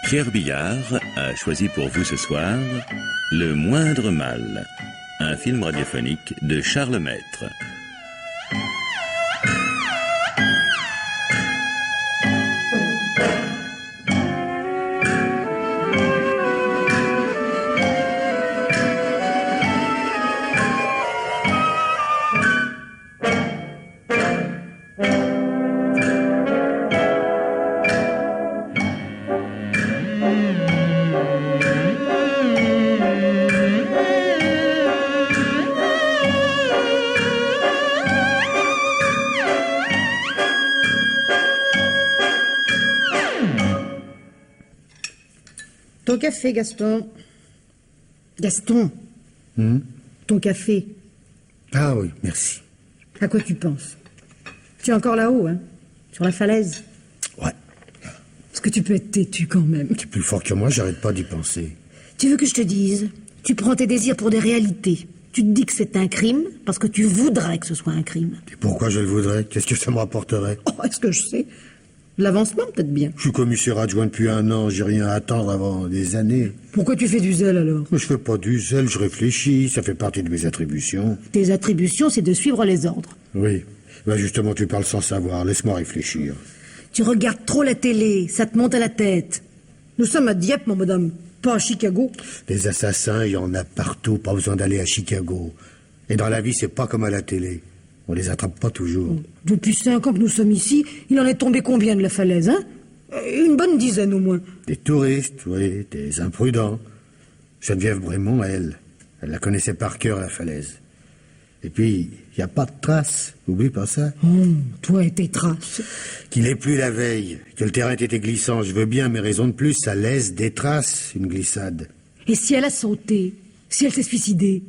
Pierre Billard a choisi pour vous ce soir Le Moindre Mal, un film radiophonique de Charles Maître. Ton café, Gaston. Gaston. Ton café. Ah oui, merci. À quoi tu penses? Tu es encore là-haut, hein? Sur la falaise? Ouais. Est-ce que tu peux être têtu quand même? Tu es plus fort que moi, j'arrête pas d'y penser. Tu veux que je te dise? Tu prends tes désirs pour des réalités. Tu te dis que c'est un crime parce que tu voudrais que ce soit un crime. Et pourquoi je le voudrais? Qu'est-ce que ça me rapporterait? Oh, est-ce que je sais? De l'avancement, peut-être bien. Je suis commissaire adjoint depuis 1 an, j'ai rien à attendre avant des années. Pourquoi tu fais du zèle, alors? Mais je fais pas du zèle, je réfléchis, ça fait partie de mes attributions. Tes attributions, c'est de suivre les ordres. Oui. Ben justement, tu parles sans savoir, laisse-moi réfléchir. Tu regardes trop la télé, ça te monte à la tête. Nous sommes à Dieppe, mon madame, pas à Chicago. Des assassins, il y en a partout, pas besoin d'aller à Chicago. Et dans la vie, c'est pas comme à la télé. On les attrape pas toujours. Depuis 5 ans que nous sommes ici, il en est tombé combien de la falaise, hein? Une bonne dizaine au moins. Des touristes, oui, des imprudents. Geneviève Brémond, elle la connaissait par cœur, la falaise. Et puis, il n'y a pas de traces, oublie pas ça. Toi et tes traces. Qu'il ait plu la veille, que le terrain était glissant, je veux bien, mais raison de plus, ça laisse des traces, une glissade. Et si elle a sauté? Si elle s'est suicidée?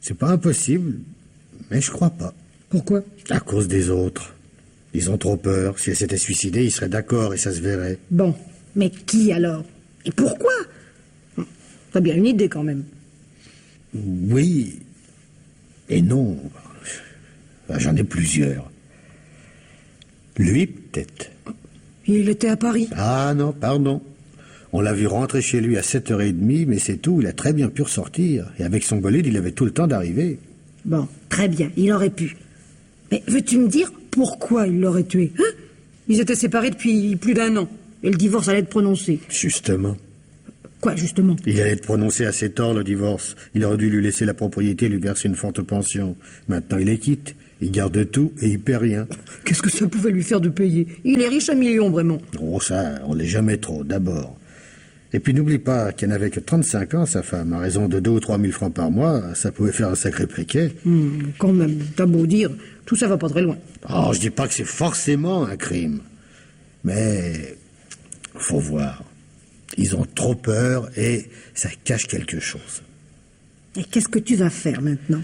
C'est pas impossible, mais je crois pas. Pourquoi? À cause des autres. Ils ont trop peur. Si elle s'était suicidée, ils seraient d'accord et ça se verrait. Bon, mais qui alors? Et pourquoi? T'as bien une idée quand même. Oui et non. J'en ai plusieurs. Lui, peut-être. Il était à Paris. Ah non, pardon. On l'a vu rentrer chez lui à 7h30, mais c'est tout. Il a très bien pu ressortir. Et avec son bolide, il avait tout le temps d'arriver. Bon, très bien, il aurait pu. Mais veux-tu me dire pourquoi il l'aurait tué, hein? Ils étaient séparés depuis plus d'1 an. Et le divorce allait être prononcé. Justement. Quoi, justement? Il allait être prononcé assez tard, le divorce. Il aurait dû lui laisser la propriété et lui verser une forte pension. Maintenant, il les quitte. Il garde tout et il paie rien. Qu'est-ce que ça pouvait lui faire de payer? Il est riche à millions, vraiment. Oh, ça, on l'est jamais trop, d'abord. Et puis n'oublie pas qu'elle n'avait que 35 ans, sa femme. À raison de 2 ou 3 000 francs par mois, ça pouvait faire un sacré briquet. Quand même, t'as beau dire, tout ça va pas très loin. Oh, je dis pas que c'est forcément un crime. Mais, faut voir. Ils ont trop peur et ça cache quelque chose. Et qu'est-ce que tu vas faire maintenant?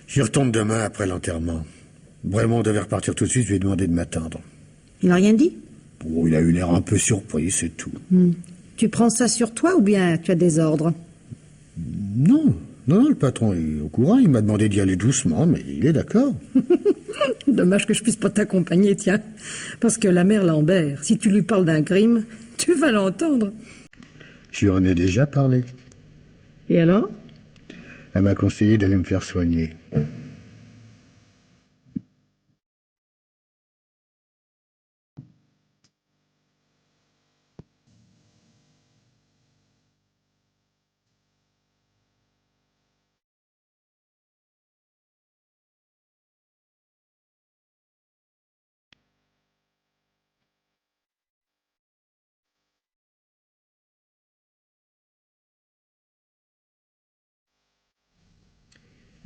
J'y retourne demain après l'enterrement. Vraiment, on devait repartir tout de suite, je lui ai demandé de m'attendre. Il n'a rien dit? Oh, il a eu l'air un peu surpris, c'est tout. Tu prends ça sur toi ou bien tu as des ordres? Non, le patron est au courant, il m'a demandé d'y aller doucement, mais il est d'accord. Dommage que je puisse pas t'accompagner, tiens. Parce que la mère Lambert, si tu lui parles d'un crime, tu vas l'entendre. Je lui en ai déjà parlé. Et alors? Elle m'a conseillé d'aller me faire soigner.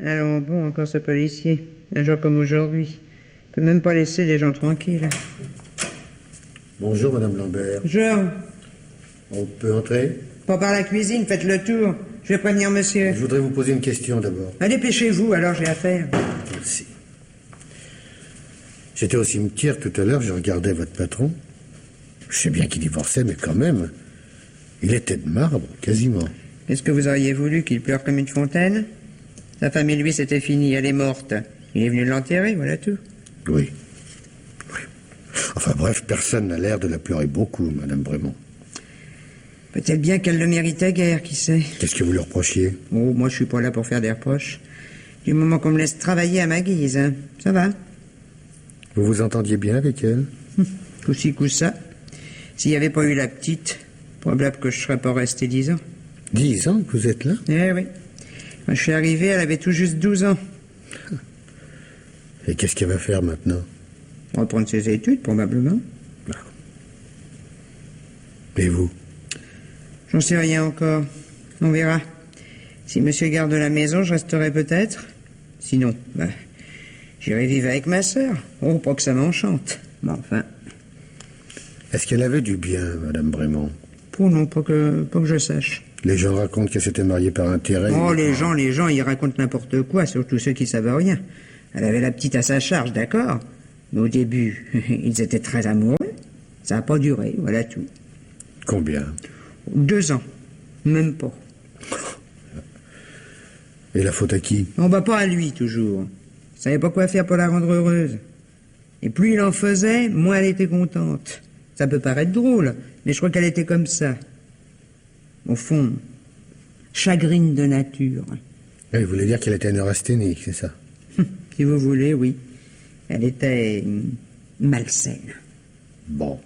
Alors bon, encore ce policier. Un jour comme aujourd'hui. Il peut même pas laisser les gens tranquilles. Bonjour, Madame Lambert. Jean, On peut entrer? pas par la cuisine, faites le tour. Je vais prévenir monsieur. Je voudrais vous poser une question d'abord. Dépêchez-vous, alors j'ai affaire. Merci. J'étais au cimetière tout à l'heure, je regardais votre patron. Je sais bien qu'il divorçait, mais quand même, il était de marbre, quasiment. Est-ce que vous auriez voulu qu'il pleure comme une fontaine? Sa famille, lui, c'était fini, elle est morte. Il est venu l'enterrer, voilà tout. Oui. Enfin bref, personne n'a l'air de la pleurer beaucoup, Madame Brémond. Peut-être bien qu'elle le méritait guère, qui sait. Qu'est-ce que vous lui reprochiez? Oh, moi je suis pas là pour faire des reproches. Du moment qu'on me laisse travailler à ma guise, hein. Ça va. Vous vous entendiez bien avec elle? Coup-ci, coup-ça. S'il n'y avait pas eu la petite, probable que je serais pas resté 10 ans. 10 ans que vous êtes là? Eh oui. Quand je suis arrivé, elle avait tout juste 12 ans. Et qu'est-ce qu'elle va faire maintenant? Reprendre ses études, probablement. Et vous? J'en sais rien encore. On verra. Si monsieur garde la maison, je resterai peut-être. Sinon, j'irai vivre avec ma sœur. Oh, pas que ça m'enchante. Mais enfin... Est-ce qu'elle avait du bien, Madame Brémond? Oh non, pas que je sache. Les gens racontent qu'elle s'était mariée par intérêt. Oh, les gens, ils racontent n'importe quoi, surtout ceux qui savent rien. Elle avait la petite à sa charge, d'accord. Mais au début, ils étaient très amoureux. Ça n'a pas duré, voilà tout. Combien? 2 ans. Même pas. Et la faute à qui? On va pas à lui, toujours. Il savait pas quoi faire pour la rendre heureuse. Et plus il en faisait, moins elle était contente. Ça peut paraître drôle, mais je crois qu'elle était comme ça. Au fond, chagrine de nature. Vous voulez dire qu'elle était neurasthénique, c'est ça? Si vous voulez, oui. Elle était malsaine. Bon.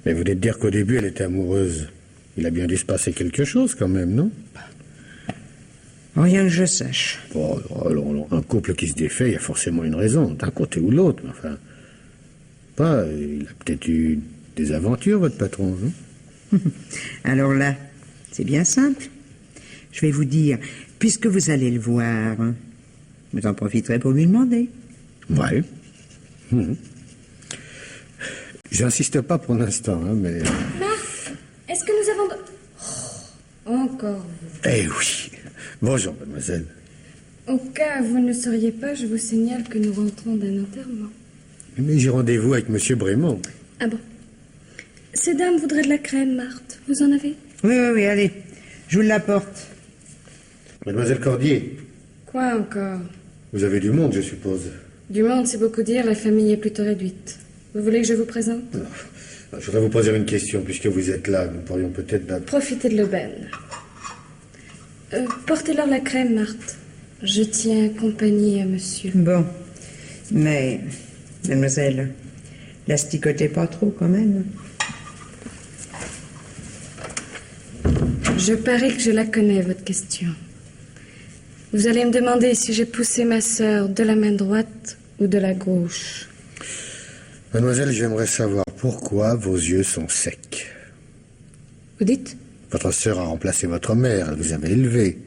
Mais vous venez de dire qu'au début, elle était amoureuse. Il a bien dû se passer quelque chose, quand même, non? Rien que je sache. Bon, alors, un couple qui se défait, il y a forcément une raison, d'un côté ou l'autre, mais enfin... il a peut-être eu des aventures, votre patron, non? Alors là, c'est bien simple. Je vais vous dire, puisque vous allez le voir, vous en profiterez pour lui demander. Ouais. J'insiste pas pour l'instant, mais... Marc, est-ce que nous avons... Oh, encore vous. Eh oui. Bonjour, mademoiselle. Au cas où vous ne le sauriez pas, je vous signale que nous rentrons d'un enterrement. Mais j'ai rendez-vous avec monsieur Brémond. Ah bon? Ces dames voudraient de la crème, Marthe. Vous en avez? Oui, allez. Je vous l'apporte. Mademoiselle Cordier, Quoi encore? vous avez du monde, je suppose. Du monde, c'est beaucoup dire, la famille est plutôt réduite. Vous voulez que je vous présente? Je voudrais vous poser une question, puisque vous êtes là. Nous pourrions peut-être... Profitez de l'aubaine. Portez-leur la crème, Marthe. Je tiens compagnie à monsieur. Bon. Mais, mademoiselle, l'asticotez pas trop, quand même. Je parie que je la connais, votre question. Vous allez me demander si j'ai poussé ma sœur de la main droite ou de la gauche. Mademoiselle, j'aimerais savoir pourquoi vos yeux sont secs. Vous dites? Votre sœur a remplacé votre mère, elle vous avait élevé.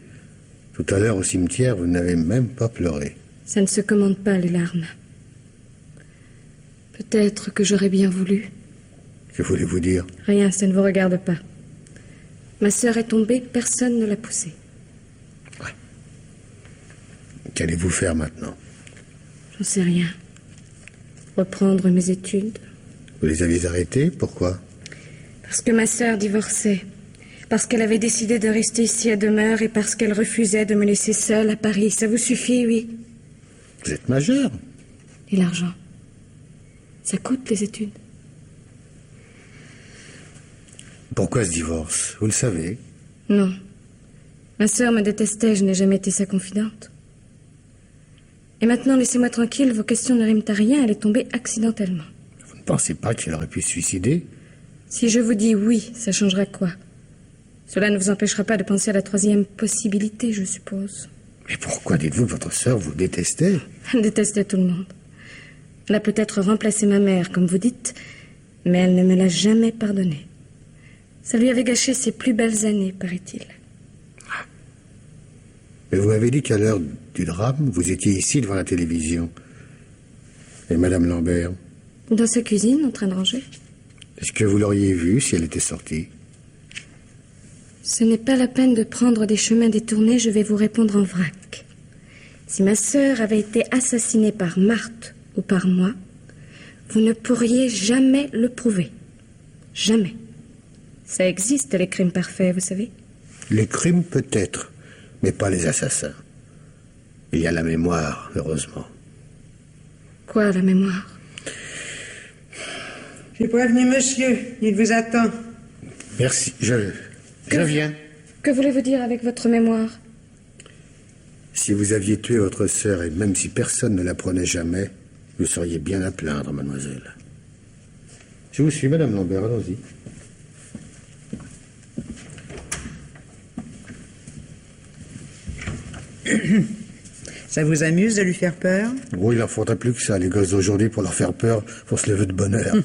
Tout à l'heure, au cimetière, vous n'avez même pas pleuré. Ça ne se commande pas, les larmes. Peut-être que j'aurais bien voulu. Que voulez-vous dire? Rien, ça ne vous regarde pas. Ma sœur est tombée, personne ne l'a poussée. Qu'allez-vous faire maintenant? J'en sais rien. Reprendre mes études. Vous les avez arrêtées? Pourquoi? Parce que ma sœur divorçait. Parce qu'elle avait décidé de rester ici à demeure et parce qu'elle refusait de me laisser seule à Paris. Ça vous suffit, oui? Vous êtes majeur. Et l'argent? Ça coûte, les études. Pourquoi ce divorce? Vous le savez? Non. Ma sœur me détestait, je n'ai jamais été sa confidente. Et maintenant, laissez-moi tranquille, vos questions ne riment à rien, elle est tombée accidentellement. Vous ne pensez pas qu'elle aurait pu se suicider? Si je vous dis oui, ça changera quoi? Cela ne vous empêchera pas de penser à la troisième possibilité, je suppose. Mais pourquoi dites-vous que votre sœur vous détestait? Elle détestait tout le monde. Elle a peut-être remplacé ma mère, comme vous dites, mais elle ne me l'a jamais pardonné. Ça lui avait gâché ses plus belles années, paraît-il. Mais vous m'avez dit qu'à l'heure du drame, vous étiez ici devant la télévision. Et Madame Lambert? Dans sa cuisine, en train de ranger. Est-ce que vous l'auriez vue si elle était sortie? Ce n'est pas la peine de prendre des chemins détournés, je vais vous répondre en vrac. Si ma sœur avait été assassinée par Marthe ou par moi, vous ne pourriez jamais le prouver. Jamais. Ça existe, les crimes parfaits, vous savez. Les crimes, peut-être, mais pas les assassins. Il y a la mémoire, heureusement. Quoi, la mémoire? J'ai prévenu monsieur. Il vous attend. Merci, je viens. Que voulez-vous dire avec votre mémoire? Si vous aviez tué votre sœur, et même si personne ne l'apprenait jamais, vous seriez bien à plaindre, mademoiselle. Je vous suis, madame Lambert, allons-y. Ça vous amuse de lui faire peur? Oh, il en faudrait plus que ça. Les gosses d'aujourd'hui, pour leur faire peur, faut se lever de bonne heure.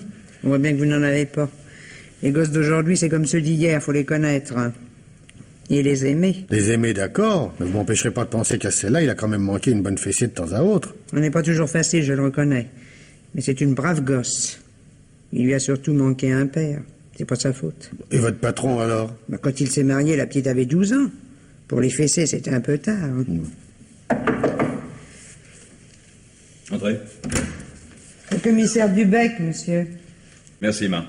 On voit bien que vous n'en avez pas. Les gosses d'aujourd'hui, c'est comme ceux d'hier, faut les connaître. Hein. Et les aimer. Les aimer, d'accord, mais vous m'empêcherez pas de penser qu'à celle-là, il a quand même manqué une bonne fessée de temps à autre. On n'est pas toujours facile, je le reconnais. Mais c'est une brave gosse. Il lui a surtout manqué un père. C'est pas sa faute. Et votre patron, alors? Bah, quand il s'est marié, la petite avait 12 ans. Pour les fesser, c'était un peu tard. Hein. Entrez. Le commissaire Dubec, monsieur. Merci, Marc.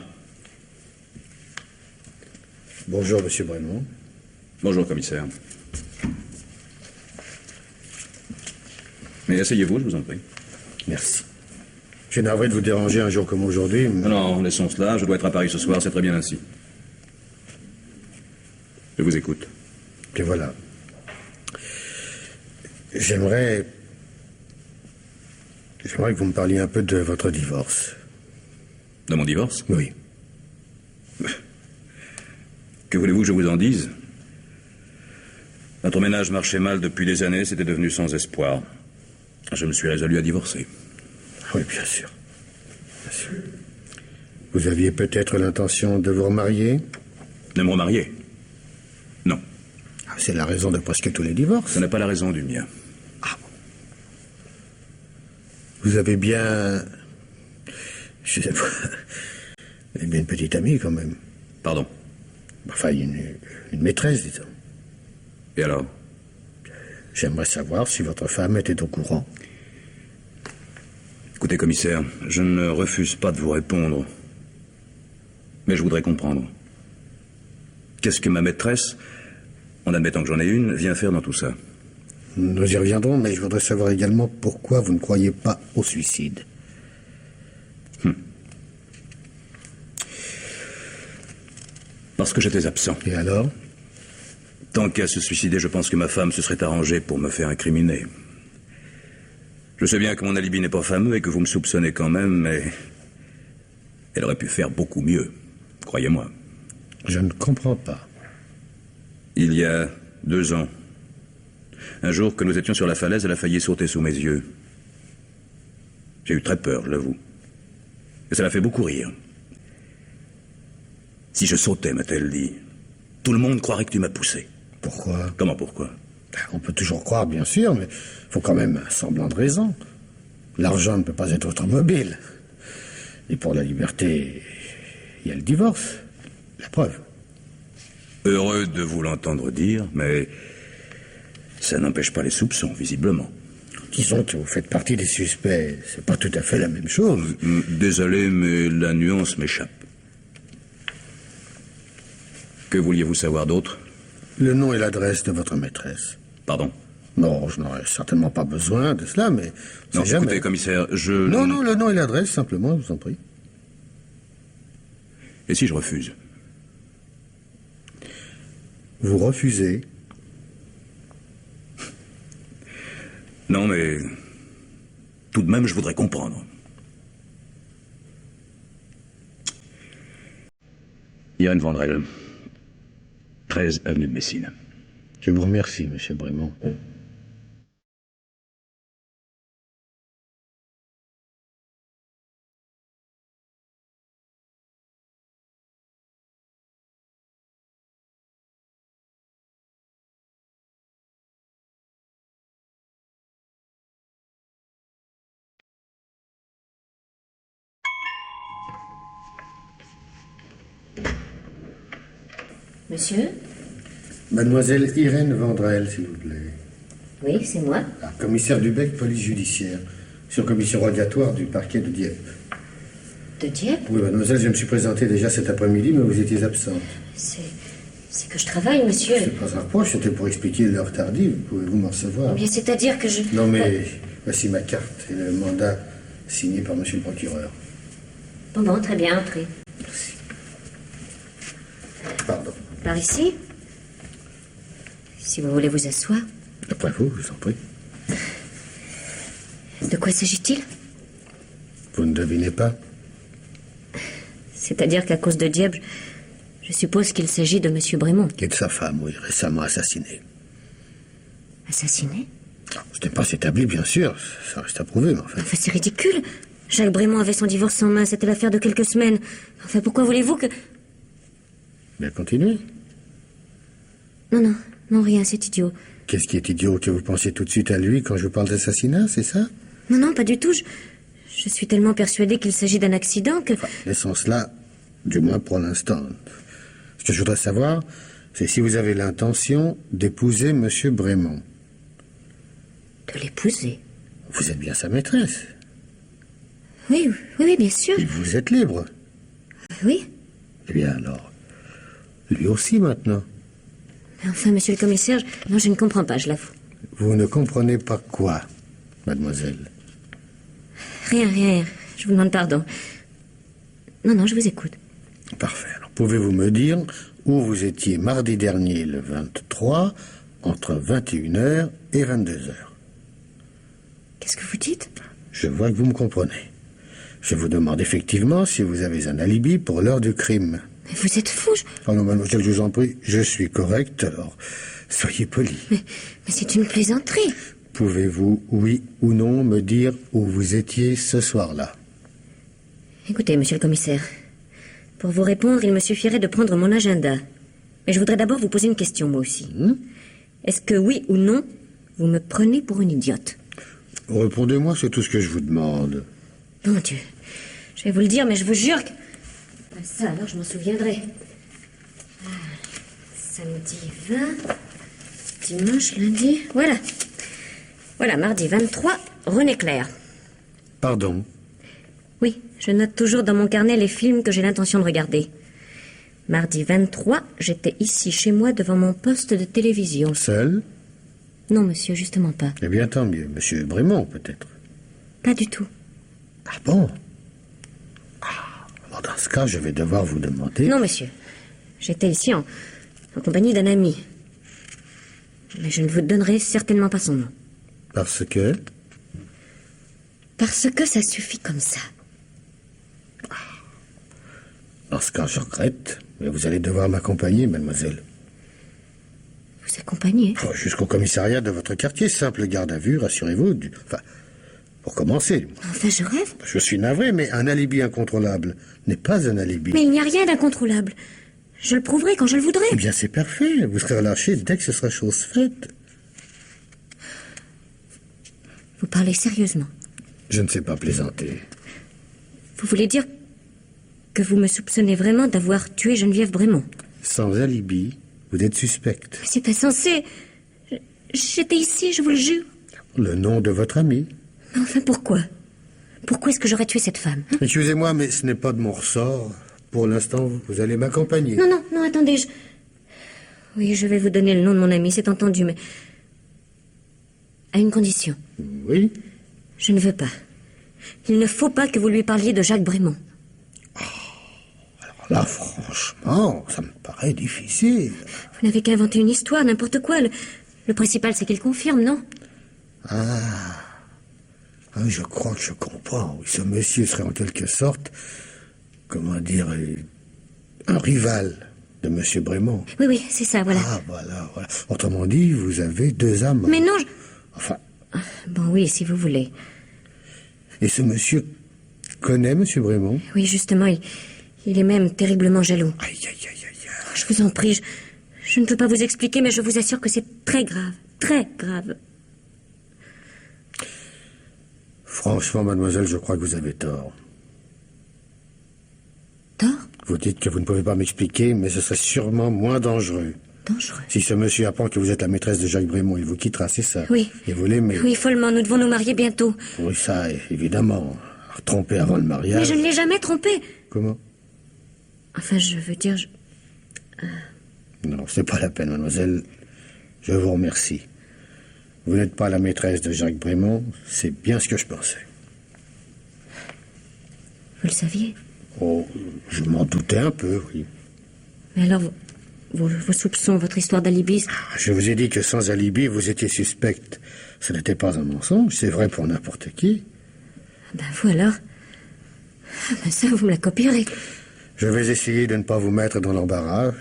Bonjour, monsieur Brémond. Bonjour, commissaire. Mais asseyez-vous, je vous en prie. Merci. Je suis navré de vous déranger un jour comme aujourd'hui, mais... Non, laissons cela. Je dois être à Paris ce soir, c'est très bien ainsi. Je vous écoute. Et voilà. J'aimerais que vous me parliez un peu de votre divorce. De mon divorce? Oui. Que voulez-vous que je vous en dise? Notre ménage marchait mal depuis des années, c'était devenu sans espoir. Je me suis résolu à divorcer. Oui, bien sûr. Bien sûr. Vous aviez peut-être l'intention de vous remarier? De me remarier? Non. Ah, c'est la raison de presque tous les divorces. Ce n'est pas la raison du mien. Ah. Vous avez bien... Je sais pas... Vous avez bien une petite amie, quand même. Pardon? Enfin, une maîtresse, disons. Et alors? J'aimerais savoir si votre femme était au courant. Écoutez, commissaire, je ne refuse pas de vous répondre. Mais je voudrais comprendre. Qu'est-ce que ma maîtresse, en admettant que j'en ai une, vient faire dans tout ça? Nous y reviendrons, mais je voudrais savoir également pourquoi vous ne croyez pas au suicide. Parce que j'étais absent. Et alors? Tant qu'à se suicider, je pense que ma femme se serait arrangée pour me faire incriminer. Je sais bien que mon alibi n'est pas fameux et que vous me soupçonnez quand même, mais... elle aurait pu faire beaucoup mieux, croyez-moi. Je ne comprends pas. Il y a 2 ans, un jour que nous étions sur la falaise, elle a failli sauter sous mes yeux. J'ai eu très peur, je l'avoue. Et ça l'a fait beaucoup rire. Si je sautais, m'a-t-elle dit, tout le monde croirait que tu m'as poussé. Pourquoi? Comment pourquoi? On peut toujours croire, bien sûr, mais il faut quand même un semblant de raison. L'argent ne peut pas être automobile. Et pour la liberté, il y a le divorce. La preuve. Heureux de vous l'entendre dire, mais ça n'empêche pas les soupçons, visiblement. Disons que vous faites partie des suspects. C'est pas tout à fait la même chose. Désolé, mais la nuance m'échappe. Que vouliez-vous savoir d'autre? Le nom et l'adresse de votre maîtresse. Pardon? Non, je n'aurais certainement pas besoin de cela, mais... Non, jamais. écoutez, commissaire, je... Non, le nom et l'adresse, simplement, je vous en prie. Et si je refuse? Vous refusez? Non, mais... tout de même, je voudrais comprendre. Irène Vandrel, 13 avenue de Messine. Je vous remercie, monsieur Brémond. Monsieur? Mademoiselle Irène Vandrel, s'il vous plaît. Oui, c'est moi. Ah, commissaire Dubec, police judiciaire. Sur-commission rogatoire du parquet de Dieppe. De Dieppe? Oui, mademoiselle, je me suis présenté déjà cet après-midi, mais vous étiez absente. C'est que je travaille, monsieur. C'est pas un reproche, c'était pour expliquer l'heure tardive. Pouvez-vous m'en recevoir? Bien, c'est-à-dire que je... Non, mais voici ma carte et le mandat signé par monsieur le procureur. Bon, très bien, entrez. Pardon. Par ici? Si vous voulez vous asseoir. Après vous, je vous en prie. De quoi s'agit-il? Vous ne devinez pas? C'est-à-dire qu'à cause de Dieppe, je suppose qu'il s'agit de M. Brémond. Et de sa femme, oui, récemment assassinée. Assassiné? Ce n'est pas établi, bien sûr. Ça reste à prouver, mais enfin... Enfin, c'est ridicule. Jacques Brémond avait son divorce en main. C'était l'affaire de quelques semaines. Enfin, pourquoi voulez-vous que... Bien, continuez. Non, rien, c'est idiot. Qu'est-ce qui est idiot? Que vous pensiez tout de suite à lui quand je vous parle d'assassinat, c'est ça? Non, pas du tout. Je suis tellement persuadée qu'il s'agit d'un accident que... Enfin, laissons cela, du moins pour l'instant. Ce que je voudrais savoir, c'est si vous avez l'intention d'épouser M. Brémond. De l'épouser? Vous êtes bien sa maîtresse. Oui, bien sûr. Et vous êtes libre. Oui. Eh bien alors, lui aussi maintenant. Mais enfin, monsieur le commissaire, non, je ne comprends pas, je l'avoue. Vous ne comprenez pas quoi, mademoiselle? Rien. Je vous demande pardon. Non, je vous écoute. Parfait. Alors, pouvez-vous me dire où vous étiez mardi dernier, le 23, entre 21h et 22h? Qu'est-ce que vous dites? Je vois que vous me comprenez. Je vous demande effectivement si vous avez un alibi pour l'heure du crime. Mais vous êtes fou, Oh non, mademoiselle, je vous en prie, je suis correct, alors soyez poli. Mais c'est une plaisanterie. Pouvez-vous, oui ou non, me dire où vous étiez ce soir-là? Écoutez, monsieur le commissaire, pour vous répondre, il me suffirait de prendre mon agenda. Mais je voudrais d'abord vous poser une question, moi aussi. Est-ce que, oui ou non, vous me prenez pour une idiote? Répondez-moi, c'est tout ce que je vous demande. Mon Dieu, je vais vous le dire, mais je vous jure que... Ah, ça, alors, je m'en souviendrai. Samedi 20, dimanche, lundi... Voilà, mardi 23, René Clair. Pardon? Oui, je note toujours dans mon carnet les films que j'ai l'intention de regarder. Mardi 23, j'étais ici, chez moi, devant mon poste de télévision. Seul? Non, monsieur, justement pas. Eh bien, tant mieux. Monsieur Brémond, peut-être? Pas du tout. Ah bon? Alors, dans ce cas, je vais devoir vous demander... Non, monsieur. J'étais ici en compagnie d'un ami. Mais je ne vous donnerai certainement pas son nom. Parce que... Parce que ça suffit comme ça. Dans ce cas, je regrette, mais vous allez devoir m'accompagner, mademoiselle. Vous accompagnez? Oh, jusqu'au commissariat de votre quartier, simple garde à vue, rassurez-vous. Enfin, pour commencer. Enfin, je rêve. Je suis navré, mais un alibi incontrôlable n'est pas un alibi. Mais il n'y a rien d'incontrôlable. Je le prouverai quand je le voudrai. Eh bien, c'est parfait. Vous serez relâché dès que ce sera chose faite. Vous parlez sérieusement? Je ne sais pas plaisanter. Vous voulez dire que vous me soupçonnez vraiment d'avoir tué Geneviève Brémond? Sans alibi, vous êtes suspecte. Mais c'est insensé. J'étais ici, je vous le jure. Le nom de votre ami. Mais enfin, pourquoi? Pourquoi est-ce que j'aurais tué cette femme, hein? Excusez-moi, mais ce n'est pas de mon ressort. Pour l'instant, vous allez m'accompagner. Non, attendez, Oui, je vais vous donner le nom de mon ami, c'est entendu, mais... à une condition. Oui? Je ne veux pas. Il ne faut pas que vous lui parliez de Jacques Brémond. Alors là, franchement, ça me paraît difficile. Vous n'avez qu'à inventer une histoire, n'importe quoi. Le principal, c'est qu'il confirme, non? Ah, je crois que je comprends. Oui, ce monsieur serait en quelque sorte, comment dire, un rival de monsieur Brémond. Oui, c'est ça, voilà. Ah, voilà. Autrement dit, vous avez deux amants. Mais non, Enfin... Bon, oui, si vous voulez. Et ce monsieur connaît monsieur Brémond? Oui, justement, il est même terriblement jaloux. Aïe. Je vous en prie, je ne peux pas vous expliquer, mais je vous assure que c'est très grave. Très grave. Franchement, mademoiselle, je crois que vous avez tort. Tort? Vous dites que vous ne pouvez pas m'expliquer, mais ce serait sûrement moins dangereux. Dangereux? Si ce monsieur apprend que vous êtes la maîtresse de Jacques Brémond, il vous quittera, c'est ça? Oui. Et vous l'aimez? Oui, follement, nous devons nous marier bientôt. Oui, ça, évidemment. Tromper avant le mariage... Mais je ne l'ai jamais trompé. Comment? Enfin, je veux dire... Non, c'est pas la peine, mademoiselle. Je vous remercie. Vous n'êtes pas la maîtresse de Jacques Brémond, c'est bien ce que je pensais. Vous le saviez? Oh, je m'en doutais un peu, oui. Mais alors, vos soupçons, votre histoire d'alibi... Je vous ai dit que sans alibi, vous étiez suspecte. Ce n'était pas un mensonge, c'est vrai pour n'importe qui. Ben vous alors... Ben ça, vous me la copierez. Je vais essayer de ne pas vous mettre dans l'embarras.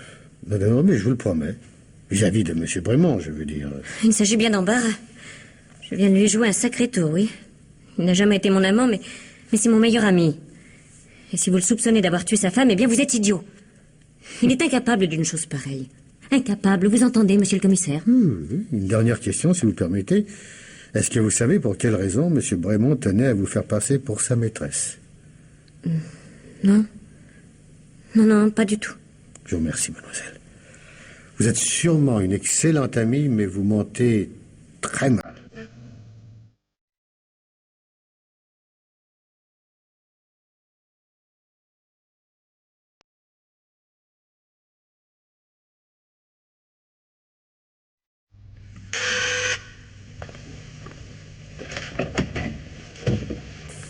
Non, mais je vous le promets. Vis-à-vis de M. Brémond, je veux dire. Il s'agit bien d'embarras. Je viens de lui jouer un sacré tour, oui. Il n'a jamais été mon amant, mais c'est mon meilleur ami. Et si vous le soupçonnez d'avoir tué sa femme, eh bien vous êtes idiot. Il est incapable d'une chose pareille. Incapable, vous entendez, monsieur le commissaire? Une dernière question, si vous le permettez. Est-ce que vous savez pour quelle raison M. Brémond tenait à vous faire passer pour sa maîtresse? Non. Non, pas du tout. Je vous remercie, mademoiselle. Vous êtes sûrement une excellente amie, mais vous mentez très mal.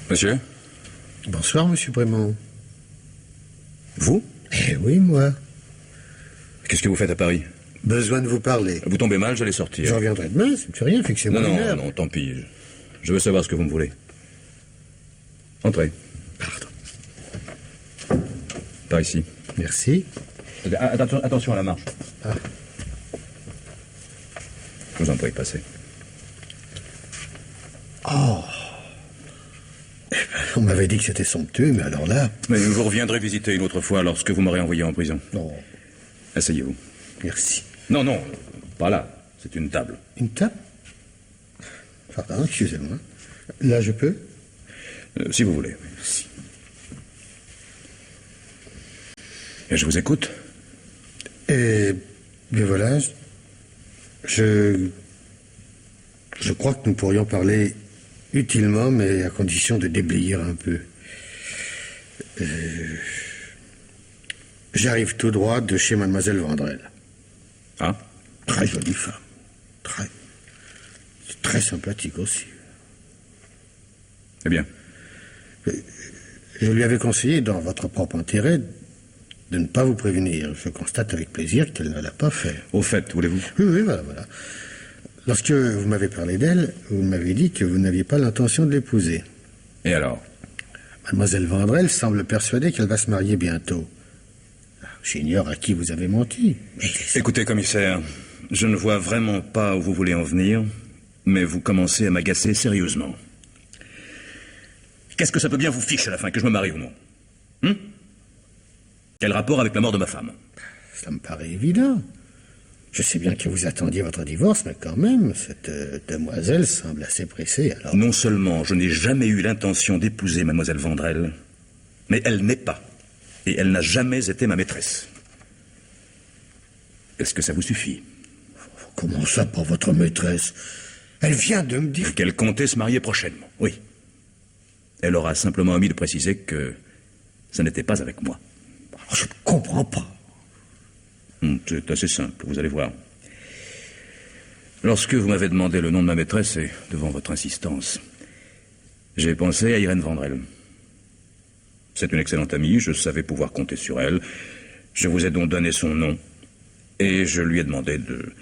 Monsieur? Bonsoir, Monsieur Brémond. Vous? Eh oui, moi. Qu'est-ce que vous faites à Paris? Besoin de vous parler. Vous tombez mal, j'allais sortir. Je reviendrai demain, ça ne fait rien, fixez-moi une heure. Non, tant pis. Je veux savoir ce que vous me voulez. Entrez. Pardon. Par ici. Merci. Attention à la marche. Ah. Je vous en prie, passez. Oh. Eh ben, on m'avait dit que c'était somptueux, mais alors là... Mais vous reviendrez visiter une autre fois lorsque vous m'aurez envoyé en prison. Non. Asseyez-vous. Merci. Non, pas là. C'est une table. Une table? Pardon, excusez-moi. Là, je peux? Si vous voulez. Merci. Et je vous écoute. Et bien voilà, je crois que nous pourrions parler utilement, mais à condition de déblayer un peu. J'arrive tout droit de chez mademoiselle Vandrel. Ah? Très jolie femme. Très sympathique aussi. Eh bien? Je lui avais conseillé, dans votre propre intérêt, de ne pas vous prévenir. Je constate avec plaisir qu'elle ne l'a pas fait. Au fait, voulez-vous? Oui, voilà. Lorsque vous m'avez parlé d'elle, vous m'avez dit que vous n'aviez pas l'intention de l'épouser. Et alors? Mademoiselle Vandrel semble persuadée qu'elle va se marier bientôt. J'ignore à qui vous avez menti. Écoutez, commissaire, je ne vois vraiment pas où vous voulez en venir, mais vous commencez à m'agacer sérieusement. Qu'est-ce que ça peut bien vous fiche à la fin, que je me marie ou non? Quel rapport avec la mort de ma femme? Ça me paraît évident. Je sais bien que vous attendiez votre divorce, mais quand même, cette demoiselle semble assez pressée, alors... Non seulement je n'ai jamais eu l'intention d'épouser mademoiselle Vandrel, mais elle n'est pas. Et elle n'a jamais été ma maîtresse. Est-ce que ça vous suffit? Comment ça, pas votre maîtresse? Elle vient de me dire... Qu'elle comptait se marier prochainement, oui. Elle aura simplement omis de préciser que ça n'était pas avec moi. Je ne comprends pas. C'est assez simple, vous allez voir. Lorsque vous m'avez demandé le nom de ma maîtresse, et devant votre insistance, j'ai pensé à Irène Vandrel. C'est une excellente amie, je savais pouvoir compter sur elle. Je vous ai donc donné son nom, et je lui ai demandé de